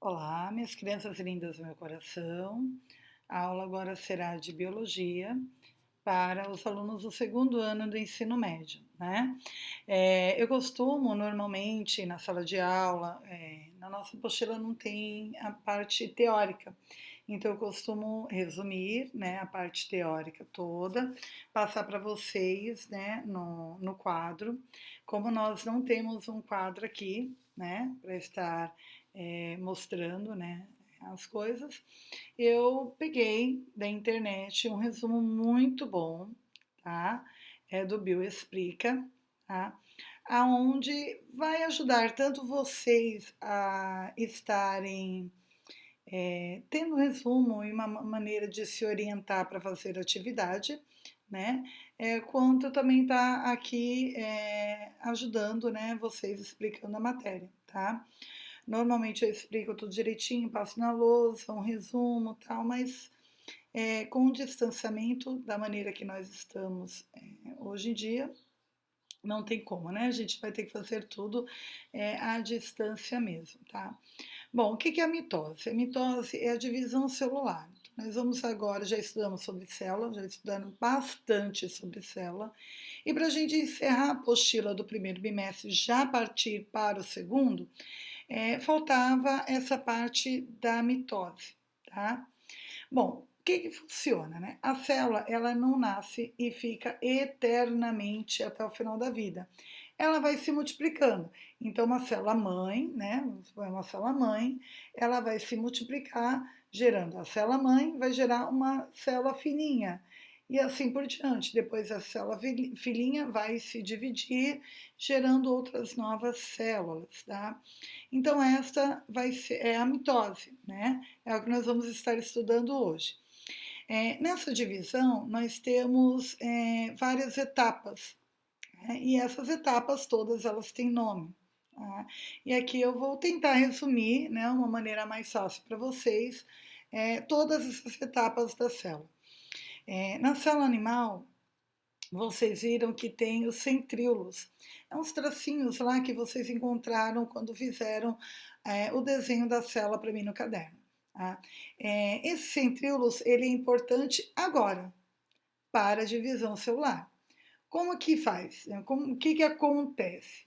Olá, minhas crianças lindas do meu coração. A aula agora será de biologia para os alunos do segundo ano do ensino médio, né? Eu costumo, normalmente, na sala de aula, na nossa apostila não tem a parte teórica, então eu costumo resumir, né, a parte teórica toda, passar para vocês, né, no quadro. Como nós não temos um quadro aqui, né, para estar mostrando, né, as coisas, eu peguei da internet um resumo muito bom, tá? É do Bill Explica, tá? Aonde vai ajudar tanto vocês a estarem tendo um resumo e uma maneira de se orientar para fazer atividade, né? Quanto também tá aqui ajudando, né? Vocês explicando a matéria, tá? Normalmente eu explico tudo direitinho, passo na lousa, um resumo, tal, mas com o distanciamento da maneira que nós estamos hoje em dia, não tem como, né? A gente vai ter que fazer tudo à distância mesmo, tá? Bom, o que é a mitose? A mitose é a divisão celular. Nós vamos agora, já estudamos sobre célula, já estudamos bastante sobre célula. E para a gente encerrar a apostila do primeiro bimestre, já partir para o segundo, faltava essa parte da mitose, tá? Bom, o que funciona, né? A célula, ela não nasce e fica eternamente até o final da vida. Ela vai se multiplicando. Então, uma célula mãe, né? Uma célula mãe, ela vai se multiplicar, gerando a célula mãe, vai gerar uma célula filhinha. E assim por diante. Depois a célula filhinha vai se dividir, gerando outras novas células, tá? Então, esta vai ser a mitose, né? É o que nós vamos estar estudando hoje. Nessa divisão, nós temos várias etapas, né? E essas etapas todas elas têm nome. Tá? E aqui eu vou tentar resumir, né, uma maneira mais fácil para vocês, todas essas etapas da célula. Na célula animal, vocês viram que tem os centríolos. É uns tracinhos lá que vocês encontraram quando fizeram o desenho da célula para mim no caderno. Tá? Esse centríolos ele é importante agora para a divisão celular. Como que faz? O que acontece?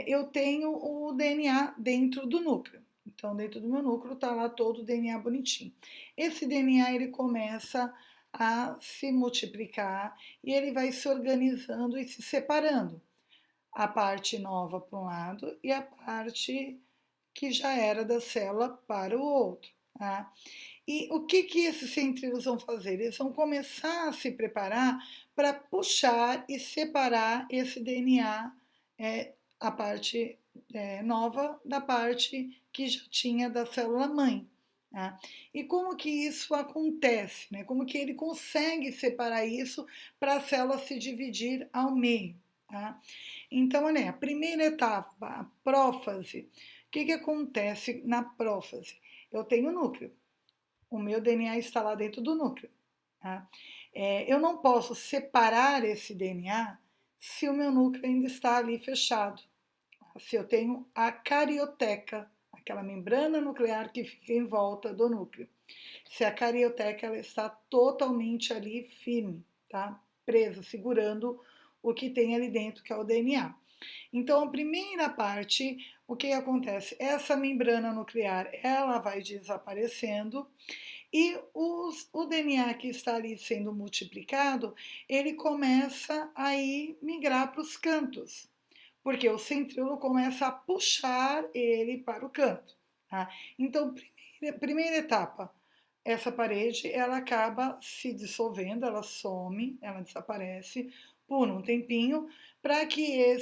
Eu tenho o DNA dentro do núcleo. Então, dentro do meu núcleo está lá todo o DNA bonitinho. Esse DNA ele começa a se multiplicar e ele vai se organizando e se separando. A parte nova para um lado e a parte que já era da célula para o outro. Tá? E o que esses centríolos vão fazer? Eles vão começar a se preparar para puxar e separar esse DNA, a parte nova da parte que já tinha da célula mãe. Tá? E como que isso acontece? Né? Como que ele consegue separar isso para a célula se dividir ao meio? Tá? Então, olha, a primeira etapa, a prófase. O que acontece na prófase? Eu tenho o núcleo. O meu DNA está lá dentro do núcleo. Tá? Eu não posso separar esse DNA se o meu núcleo ainda está ali fechado. Se eu tenho a carioteca, aquela membrana nuclear que fica em volta do núcleo. Se a carioteca ela está totalmente ali firme, tá? Presa, segurando o que tem ali dentro, que é o DNA. Então, a primeira parte, o que acontece? Essa membrana nuclear, ela vai desaparecendo e o DNA que está ali sendo multiplicado, ele começa a ir migrar para os cantos, porque o centríolo começa a puxar ele para o canto. Tá? Então, primeira etapa, essa parede ela acaba se dissolvendo, ela some, ela desaparece por um tempinho, para que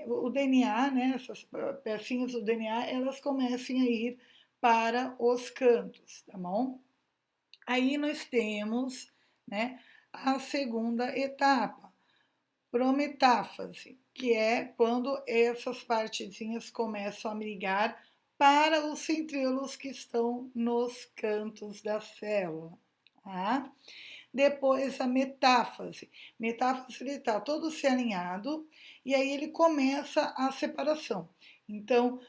o DNA, né, essas pecinhas do DNA, elas comecem a ir para os cantos, tá bom? Aí nós temos, né, a segunda etapa, prometáfase, que é quando essas partezinhas começam a migrar para os centríolos que estão nos cantos da célula. Tá? Depois a metáfase. Metáfase ele está todo se alinhado e aí ele começa a separação. Então,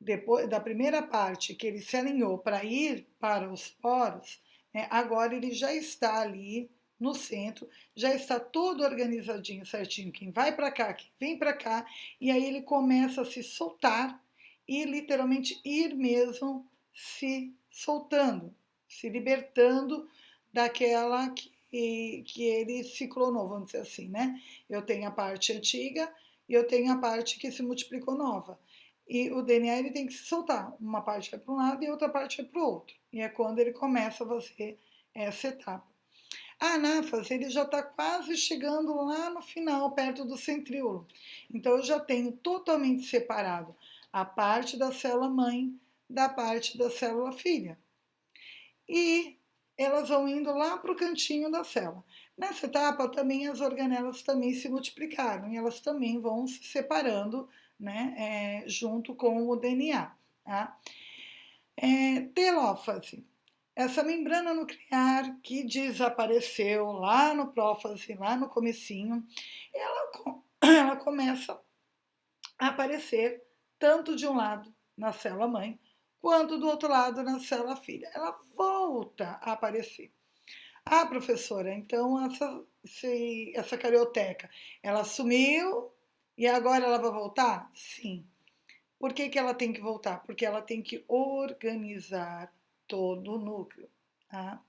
depois da primeira parte que ele se alinhou para ir para os poros, né, agora ele já está ali no centro, já está todo organizadinho, certinho, quem vai para cá, quem vem para cá, e aí ele começa a se soltar e literalmente ir mesmo se soltando, se libertando daquela que ele se clonou, vamos dizer assim, né? Eu tenho a parte antiga e eu tenho a parte que se multiplicou nova. E o DNA ele tem que se soltar. Uma parte vai para um lado e outra parte vai para o outro. E é quando ele começa a fazer essa etapa. A anáfase ele já está quase chegando lá no final, perto do centríolo. Então eu já tenho totalmente separado a parte da célula mãe da parte da célula filha. E elas vão indo lá para o cantinho da célula. Nessa etapa também as organelas também se multiplicaram e elas também vão se separando, né, junto com o DNA. Tá? Telófase. Essa membrana nuclear que desapareceu lá no prófase, lá no comecinho, ela começa a aparecer tanto de um lado na célula mãe, quanto do outro lado na célula filha. Ela volta a aparecer. Ah, professora, então essa carioteca, ela sumiu e agora ela vai voltar? Sim. Por que ela tem que voltar? Porque ela tem que organizar todo o núcleo. Tá?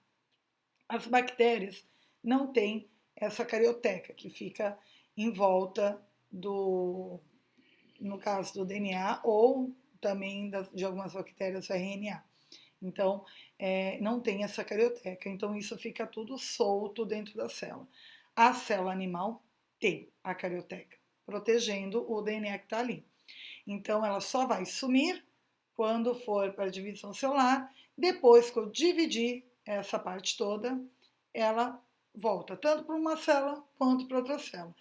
As bactérias não têm essa carioteca que fica em volta do, no caso do DNA, ou também de algumas bactérias o RNA. Então, não tem essa carioteca. Então, isso fica tudo solto dentro da célula. A célula animal tem a carioteca, protegendo o DNA que está ali. Então, ela só vai sumir quando for para a divisão celular. Depois que eu dividir essa parte toda, ela volta tanto para uma célula quanto para outra célula.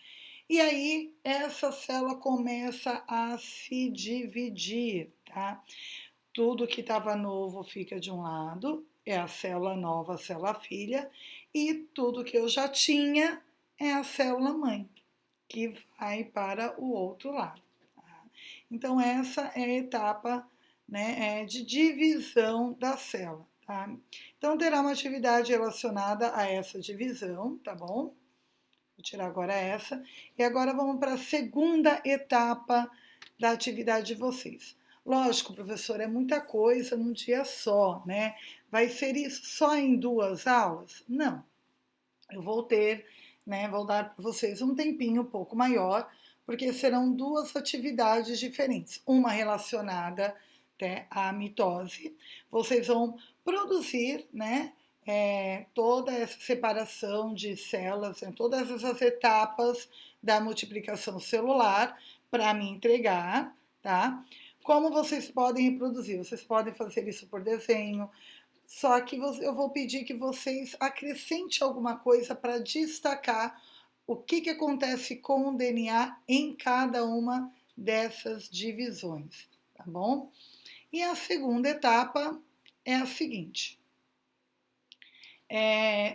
E aí, essa célula começa a se dividir, tá? Tudo que estava novo fica de um lado, é a célula nova, a célula filha, e tudo que eu já tinha é a célula mãe, que vai para o outro lado. Tá? Então, essa é a etapa, né, de divisão da célula. Tá? Então, terá uma atividade relacionada a essa divisão, tá bom? Vou tirar agora essa. E agora vamos para a segunda etapa da atividade de vocês. Lógico, professor, é muita coisa num dia só, né? Vai ser isso só em 2 aulas? Não. Eu vou ter, né? Vou dar para vocês um tempinho um pouco maior, porque serão 2 atividades diferentes. Uma relacionada até à mitose. Vocês vão produzir, né? Toda essa separação de células, todas essas etapas da multiplicação celular para me entregar, tá? Como vocês podem reproduzir? Vocês podem fazer isso por desenho, só que eu vou pedir que vocês acrescentem alguma coisa para destacar o que acontece com o DNA em cada uma dessas divisões, tá bom? E a segunda etapa é a seguinte.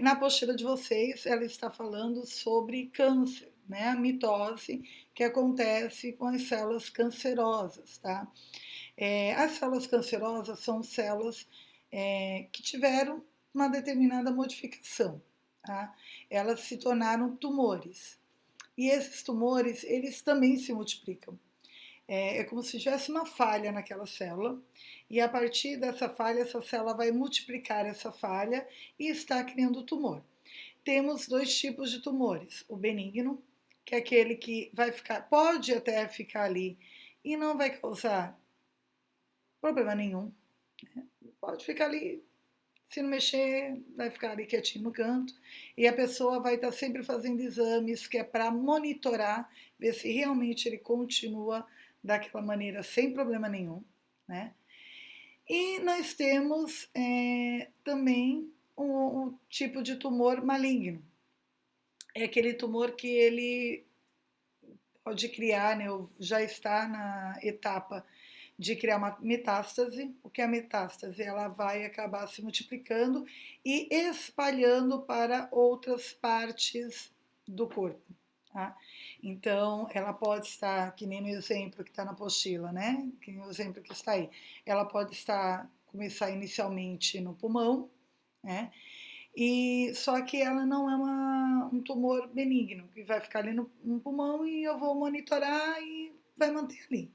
Na apostila de vocês, ela está falando sobre câncer, né? A mitose que acontece com as células cancerosas, tá? As células cancerosas são células que tiveram uma determinada modificação, tá? Elas se tornaram tumores. E esses tumores, eles também se multiplicam. É como se tivesse uma falha naquela célula, e a partir dessa falha, essa célula vai multiplicar essa falha e está criando o tumor. Temos 2 tipos de tumores: o benigno, que é aquele que vai ficar, pode até ficar ali e não vai causar problema nenhum, né? Pode ficar ali, se não mexer, vai ficar ali quietinho no canto, e a pessoa vai estar sempre fazendo exames que é para monitorar, ver se realmente ele continua daquela maneira sem problema nenhum, né? E nós temos também um tipo de tumor maligno. É aquele tumor que ele pode criar, né, ou já está na etapa de criar uma metástase. O que é a metástase? Ela vai acabar se multiplicando e espalhando para outras partes do corpo. tá? Então, ela pode estar, que nem no exemplo que está na apostila, né? Que nem o exemplo que está aí. Ela pode começar inicialmente no pulmão, né? E só que ela não é um tumor benigno, que vai ficar ali no pulmão e eu vou monitorar e vai manter ali.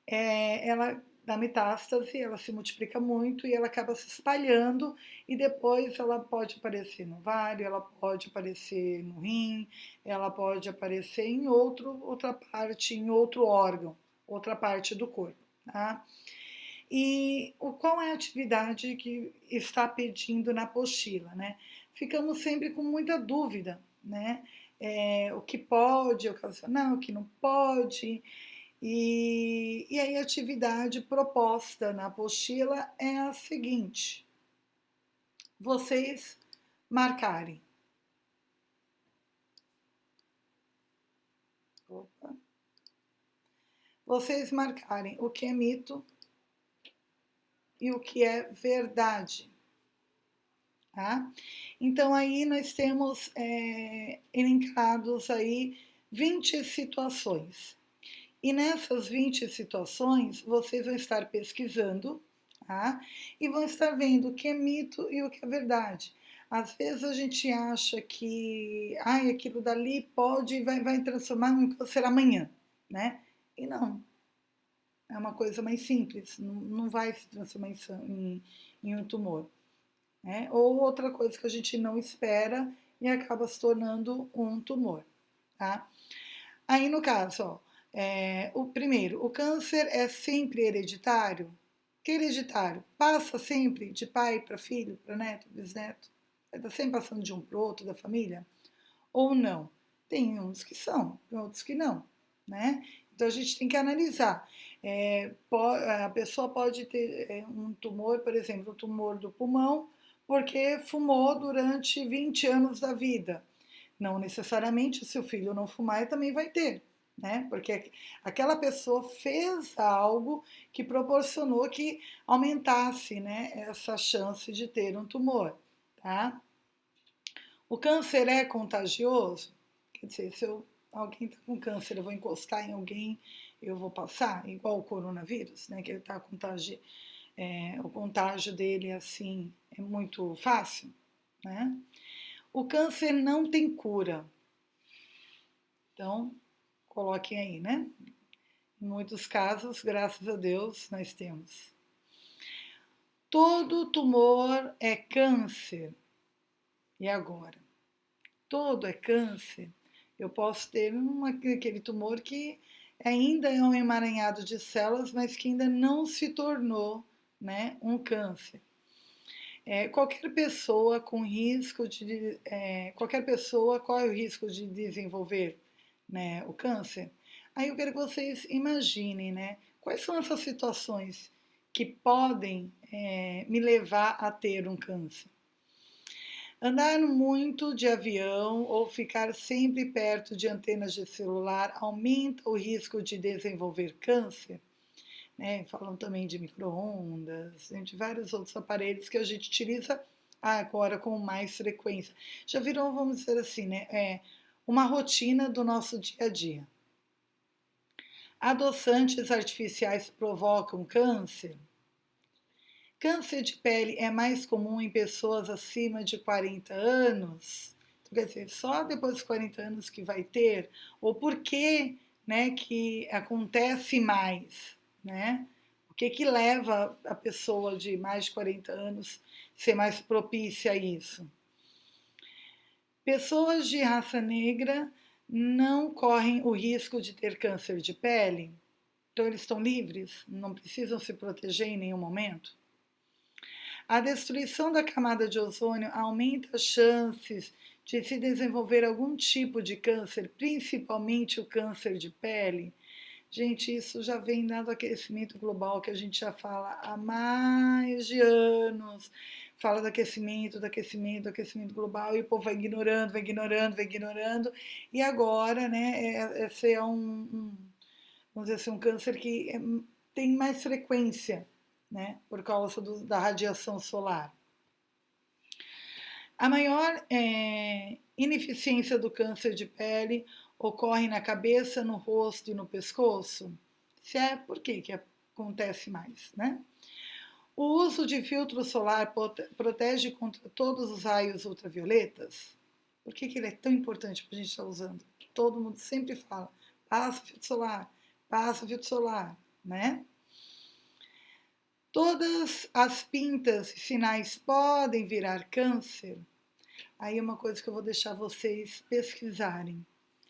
Ela dá metástase, ela se multiplica muito e ela acaba se espalhando e depois ela pode aparecer no ovário, ela pode aparecer no rim, ela pode aparecer em outra parte, em outro órgão, outra parte do corpo, tá? E qual é a atividade que está pedindo na apostila, né? Ficamos sempre com muita dúvida, né? O que pode ocasionar, o que não pode. E aí a atividade proposta na apostila é a seguinte: vocês marcarem. Opa. Vocês marcarem o que é mito e o que é verdade. Tá? Então aí nós temos elencados aí 20 situações. E nessas 20 situações, vocês vão estar pesquisando, tá? E vão estar vendo o que é mito e o que é verdade. Às vezes a gente acha que aquilo dali pode e vai transformar em câncer amanhã, né? E não. É uma coisa mais simples, não vai se transformar em um tumor. Né? Ou outra coisa que a gente não espera e acaba se tornando um tumor. Tá? Aí no caso, ó, o câncer é sempre hereditário? Que hereditário? Passa sempre de pai para filho, para neto, bisneto? Está sempre passando de um para o outro da família? Ou não? Tem uns que são, tem outros que não, né? Então a gente tem que analisar. A pessoa pode ter um tumor, por exemplo, um tumor do pulmão, porque fumou durante 20 anos da vida. Não necessariamente, se o filho não fumar, ele também vai ter, né? Porque aquela pessoa fez algo que proporcionou que aumentasse, né, essa chance de ter um tumor, tá? O câncer é contagioso? Quer dizer, se alguém está com câncer, eu vou encostar em alguém, eu vou passar, igual o coronavírus, né? Que ele tá o contágio dele assim é muito fácil, né? O câncer não tem cura. Então, coloquem aí, né? Em muitos casos, graças a Deus, nós temos. Todo tumor é câncer. E agora? Todo é câncer? Eu posso ter aquele tumor que ainda é um emaranhado de células, mas que ainda não se tornou, né, um câncer. Qualquer pessoa com risco de. Qualquer pessoa, qual é o risco de desenvolver, né, o câncer? Aí eu quero que vocês imaginem, né, quais são essas situações que podem me levar a ter um câncer. Andar muito de avião ou ficar sempre perto de antenas de celular aumenta o risco de desenvolver câncer? Né? Falam também de micro-ondas, de vários outros aparelhos que a gente utiliza agora com mais frequência. Já virou, vamos dizer assim, né? Uma rotina do nosso dia a dia. Adoçantes artificiais provocam câncer? Câncer de pele é mais comum em pessoas acima de 40 anos? Então, quer dizer, só depois dos 40 anos que vai ter? Ou por que, né, que acontece mais, né? O que leva a pessoa de mais de 40 anos a ser mais propícia a isso? Pessoas de raça negra não correm o risco de ter câncer de pele? Então eles estão livres? Não precisam se proteger em nenhum momento? A destruição da camada de ozônio aumenta as chances de se desenvolver algum tipo de câncer, principalmente o câncer de pele. Gente, isso já vem dado aquecimento global que a gente já fala há mais de anos. Fala do aquecimento, global, e o povo vai ignorando, vai ignorando, vai ignorando. E agora, né, esse é vamos dizer assim, um câncer que tem mais frequência, né, por causa da radiação solar. A maior ineficiência do câncer de pele ocorre na cabeça, no rosto e no pescoço? Se é, por que que acontece mais, né? O uso de filtro solar protege contra todos os raios ultravioletas? Por que que ele é tão importante para a gente estar usando? Todo mundo sempre fala, passa filtro solar, né? Todas as pintas e sinais podem virar câncer? Aí é uma coisa que eu vou deixar vocês pesquisarem.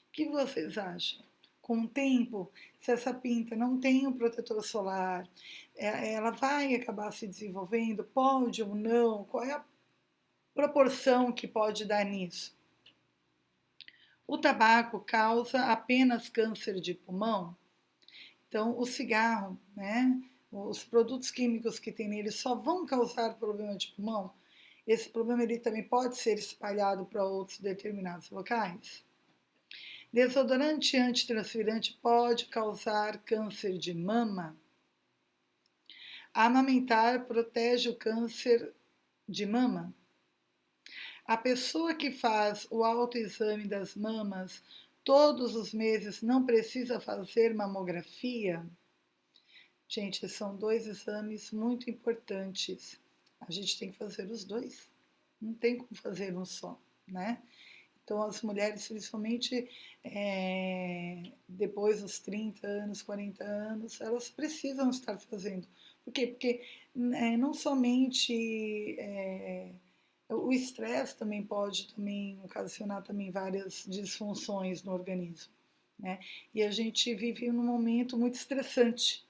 O que vocês acham? Com o tempo, se essa pinta não tem um protetor solar, ela vai acabar se desenvolvendo? Pode ou não? Qual é a proporção que pode dar nisso? O tabaco causa apenas câncer de pulmão? Então, o cigarro, né? Os produtos químicos que tem nele só vão causar problema de pulmão? Esse problema ele também pode ser espalhado para outros determinados locais? Desodorante antitranspirante pode causar câncer de mama? Amamentar protege o câncer de mama? A pessoa que faz o autoexame das mamas todos os meses não precisa fazer mamografia? Gente, são dois exames muito importantes. A gente tem que fazer os dois. Não tem como fazer um só, né? Então, as mulheres, principalmente depois dos 30 anos, 40 anos, elas precisam estar fazendo. Por quê? Porque não somente o estresse também pode também ocasionar também várias disfunções no organismo, né? E a gente vive num momento muito estressante,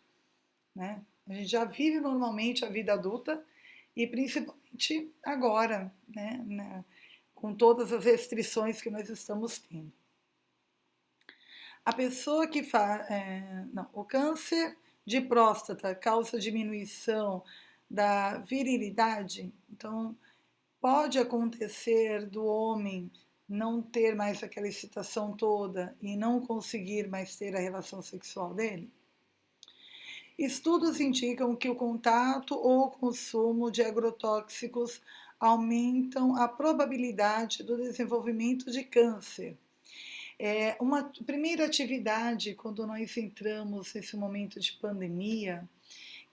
né? A gente já vive normalmente a vida adulta e principalmente agora, né? Com todas as restrições que nós estamos tendo. A pessoa que faz. O câncer de próstata causa diminuição da virilidade? Então, pode acontecer do homem não ter mais aquela excitação toda e não conseguir mais ter a relação sexual dele? Estudos indicam que o contato ou o consumo de agrotóxicos aumentam a probabilidade do desenvolvimento de câncer. Uma primeira atividade, quando nós entramos nesse momento de pandemia,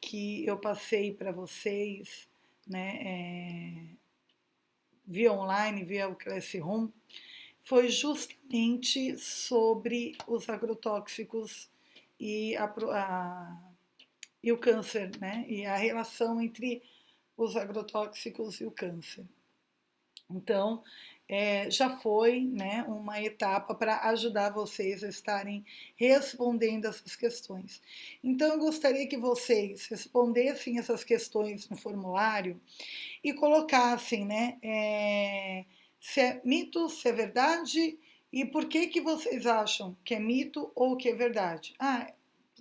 que eu passei para vocês, né, via online, via o Classroom, foi justamente sobre os agrotóxicos e e o câncer, né? E a relação entre os agrotóxicos e o câncer. Então, já foi, né, uma etapa para ajudar vocês a estarem respondendo essas questões. Então, eu gostaria que vocês respondessem essas questões no formulário e colocassem, né, se é mito, se é verdade e por que que vocês acham que é mito ou que é verdade. Ah,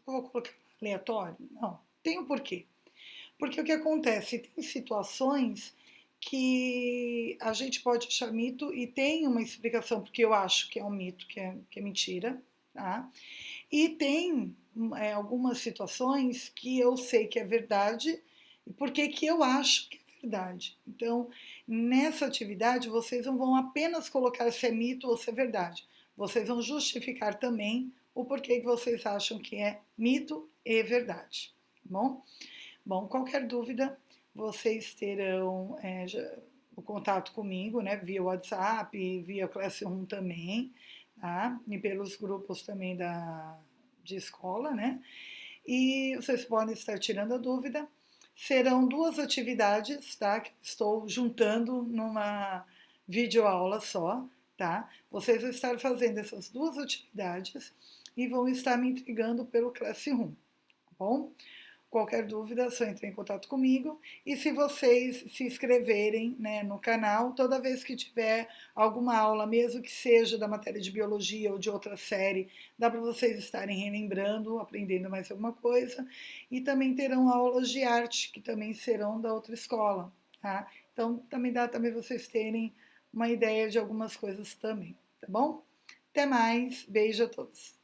eu vou colocar aleatório? Não, tem um porquê. Porque o que acontece? Tem situações que a gente pode achar mito e tem uma explicação porque eu acho que é um mito, que é mentira, tá? E tem algumas situações que eu sei que é verdade e porque que eu acho que é verdade. Então, nessa atividade, vocês não vão apenas colocar se é mito ou se é verdade. Vocês vão justificar também o porquê que vocês acham que é mito e verdade, tá bom? Bom, qualquer dúvida, vocês terão o contato comigo, né, via WhatsApp, via Classroom também, tá? E pelos grupos também de escola, né? E vocês podem estar tirando a dúvida. Serão duas atividades, tá? Que estou juntando numa videoaula só, tá? Vocês vão estar fazendo essas duas atividades e vão estar me entregando pelo Classroom, tá bom? Qualquer dúvida, é só entrar em contato comigo. E se vocês se inscreverem, né, no canal, toda vez que tiver alguma aula, mesmo que seja da matéria de biologia ou de outra série, dá para vocês estarem relembrando, aprendendo mais alguma coisa. E também terão aulas de arte, que também serão da outra escola, tá? Então, também dá também vocês terem uma ideia de algumas coisas também, tá bom? Até mais, beijo a todos.